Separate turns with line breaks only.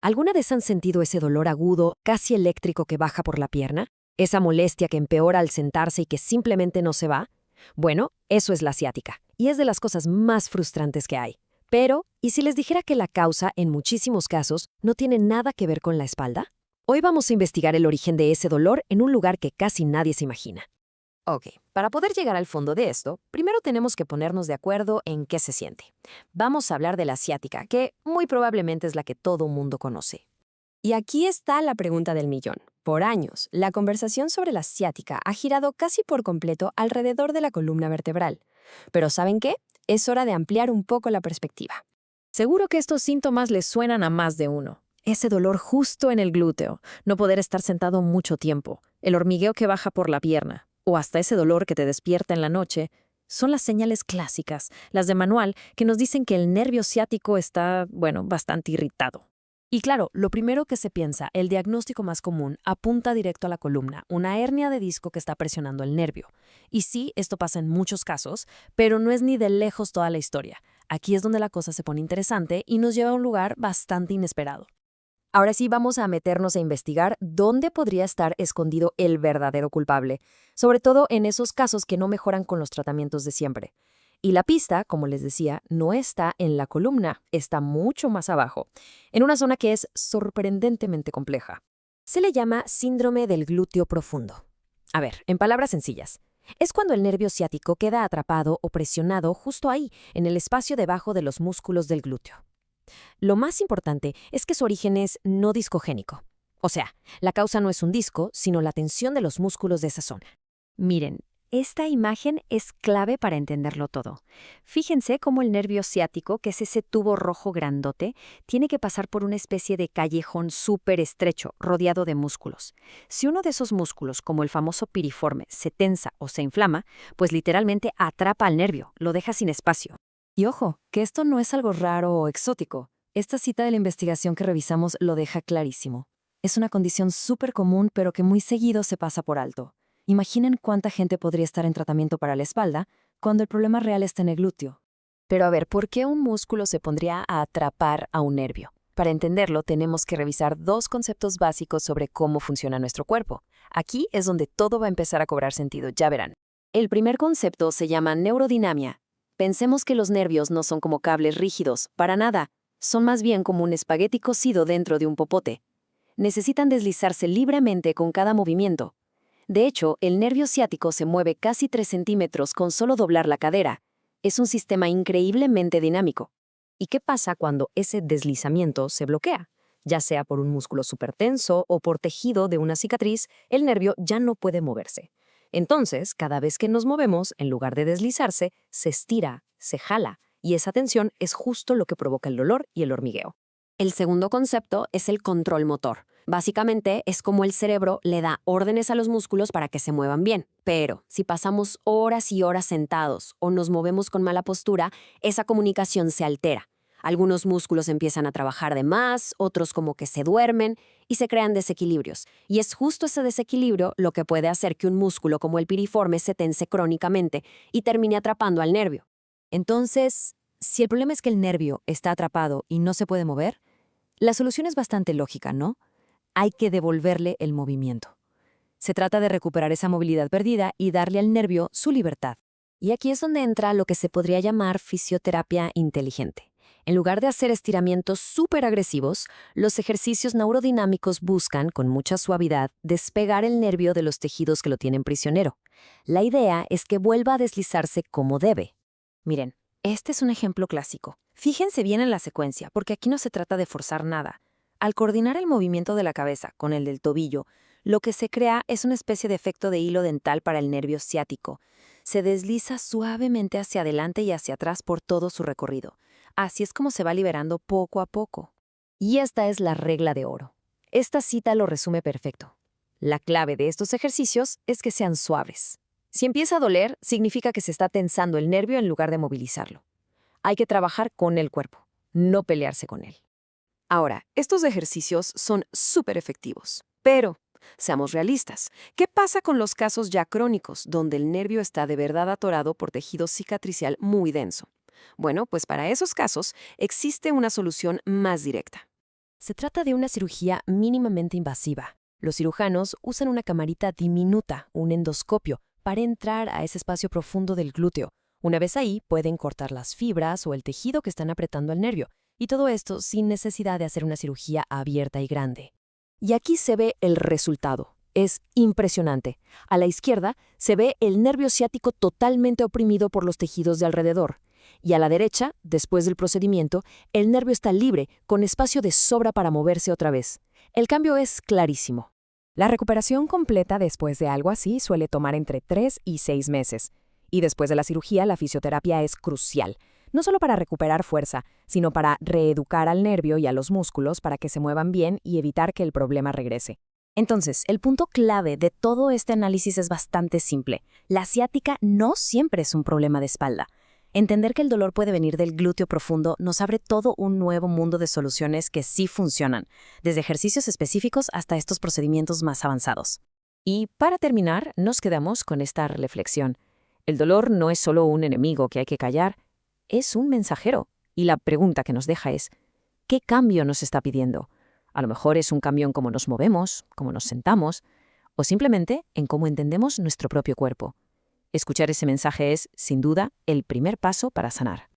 ¿Alguna vez han sentido ese dolor agudo, casi eléctrico que baja por la pierna? ¿Esa molestia que empeora al sentarse y que simplemente no se va? Bueno, eso es la ciática, y es de las cosas más frustrantes que hay. Pero, ¿y si les dijera que la causa, en muchísimos casos, no tiene nada que ver con la espalda? Hoy vamos a investigar el origen de ese dolor en un lugar que casi nadie se imagina. Ok, para poder llegar al fondo de esto, primero tenemos que ponernos de acuerdo en qué se siente. Vamos a hablar de la ciática, que muy probablemente es la que todo mundo conoce. Y aquí está la pregunta del millón. Por años, la conversación sobre la ciática ha girado casi por completo alrededor de la columna vertebral. Pero ¿saben qué? Es hora de ampliar un poco la perspectiva. Seguro que estos síntomas les suenan a más de uno. Ese dolor justo en el glúteo, no poder estar sentado mucho tiempo, el hormigueo que baja por la pierna, o hasta ese dolor que te despierta en la noche, son las señales clásicas, las de manual, que nos dicen que el nervio ciático está, bastante irritado. Y claro, lo primero que se piensa, el diagnóstico más común, apunta directo a la columna, una hernia de disco que está presionando el nervio. Y sí, esto pasa en muchos casos, pero no es ni de lejos toda la historia. Aquí es donde la cosa se pone interesante y nos lleva a un lugar bastante inesperado. Ahora sí vamos a meternos a investigar dónde podría estar escondido el verdadero culpable, sobre todo en esos casos que no mejoran con los tratamientos de siempre. Y la pista, como les decía, no está en la columna, está mucho más abajo, en una zona que es sorprendentemente compleja. Se le llama síndrome del glúteo profundo. A ver, en palabras sencillas, es cuando el nervio ciático queda atrapado o presionado justo ahí, en el espacio debajo de los músculos del glúteo. Lo más importante es que su origen es no discogénico. O sea, la causa no es un disco, sino la tensión de los músculos de esa zona. Miren, esta imagen es clave para entenderlo todo. Fíjense cómo el nervio ciático, que es ese tubo rojo grandote, tiene que pasar por una especie de callejón súper estrecho, rodeado de músculos. Si uno de esos músculos, como el famoso piriforme, se tensa o se inflama, pues literalmente atrapa al nervio, lo deja sin espacio. Y ojo, que esto no es algo raro o exótico. Esta cita de la investigación que revisamos lo deja clarísimo. Es una condición súper común, pero que muy seguido se pasa por alto. Imaginen cuánta gente podría estar en tratamiento para la espalda cuando el problema real está en el glúteo. Pero a ver, ¿por qué un músculo se pondría a atrapar a un nervio? Para entenderlo, tenemos que revisar dos conceptos básicos sobre cómo funciona nuestro cuerpo. Aquí es donde todo va a empezar a cobrar sentido, ya verán. El primer concepto se llama neurodinamia. Pensemos que los nervios no son como cables rígidos, para nada. Son más bien como un espagueti cocido dentro de un popote. Necesitan deslizarse libremente con cada movimiento. De hecho, el nervio ciático se mueve casi 3 centímetros con solo doblar la cadera. Es un sistema increíblemente dinámico. ¿Y qué pasa cuando ese deslizamiento se bloquea? Ya sea por un músculo supertenso o por tejido de una cicatriz, el nervio ya no puede moverse. Entonces, cada vez que nos movemos, en lugar de deslizarse, se estira, se jala, y esa tensión es justo lo que provoca el dolor y el hormigueo. El segundo concepto es el control motor. Básicamente es como el cerebro le da órdenes a los músculos para que se muevan bien. Pero si pasamos horas y horas sentados o nos movemos con mala postura, esa comunicación se altera. Algunos músculos empiezan a trabajar de más, otros como que se duermen y se crean desequilibrios. Y es justo ese desequilibrio lo que puede hacer que un músculo como el piriforme se tense crónicamente y termine atrapando al nervio. Entonces, si el problema es que el nervio está atrapado y no se puede mover, la solución es bastante lógica, ¿no? Hay que devolverle el movimiento. Se trata de recuperar esa movilidad perdida y darle al nervio su libertad. Y aquí es donde entra lo que se podría llamar fisioterapia inteligente. En lugar de hacer estiramientos súper agresivos, los ejercicios neurodinámicos buscan, con mucha suavidad, despegar el nervio de los tejidos que lo tienen prisionero. La idea es que vuelva a deslizarse como debe. Miren, este es un ejemplo clásico. Fíjense bien en la secuencia, porque aquí no se trata de forzar nada. Al coordinar el movimiento de la cabeza con el del tobillo, lo que se crea es una especie de efecto de hilo dental para el nervio ciático. Se desliza suavemente hacia adelante y hacia atrás por todo su recorrido. Así es como se va liberando poco a poco. Y esta es la regla de oro. Esta cita lo resume perfecto. La clave de estos ejercicios es que sean suaves. Si empieza a doler, significa que se está tensando el nervio en lugar de movilizarlo. Hay que trabajar con el cuerpo, no pelearse con él. Ahora, estos ejercicios son súper efectivos, pero seamos realistas. ¿Qué pasa con los casos ya crónicos, donde el nervio está de verdad atorado por tejido cicatricial muy denso? Bueno, pues para esos casos existe una solución más directa. Se trata de una cirugía mínimamente invasiva. Los cirujanos usan una camarita diminuta, un endoscopio, para entrar a ese espacio profundo del glúteo. Una vez ahí, pueden cortar las fibras o el tejido que están apretando al nervio, y todo esto sin necesidad de hacer una cirugía abierta y grande. Y aquí se ve el resultado. Es impresionante. A la izquierda se ve el nervio ciático totalmente oprimido por los tejidos de alrededor. Y a la derecha, después del procedimiento, el nervio está libre, con espacio de sobra para moverse otra vez. El cambio es clarísimo.
La recuperación completa después de algo así suele tomar entre 3 y 6 meses. Y después de la cirugía, la fisioterapia es crucial, no solo para recuperar fuerza, sino para reeducar al nervio y a los músculos para que se muevan bien y evitar que el problema regrese.
Entonces, el punto clave de todo este análisis es bastante simple. La ciática no siempre es un problema de espalda. Entender que el dolor puede venir del glúteo profundo nos abre todo un nuevo mundo de soluciones que sí funcionan, desde ejercicios específicos hasta estos procedimientos más avanzados.
Y para terminar, nos quedamos con esta reflexión. El dolor no es solo un enemigo que hay que callar, es un mensajero. Y la pregunta que nos deja es, ¿qué cambio nos está pidiendo? A lo mejor es un cambio en cómo nos movemos, cómo nos sentamos, o simplemente en cómo entendemos nuestro propio cuerpo. Escuchar ese mensaje es, sin duda, el primer paso para sanar.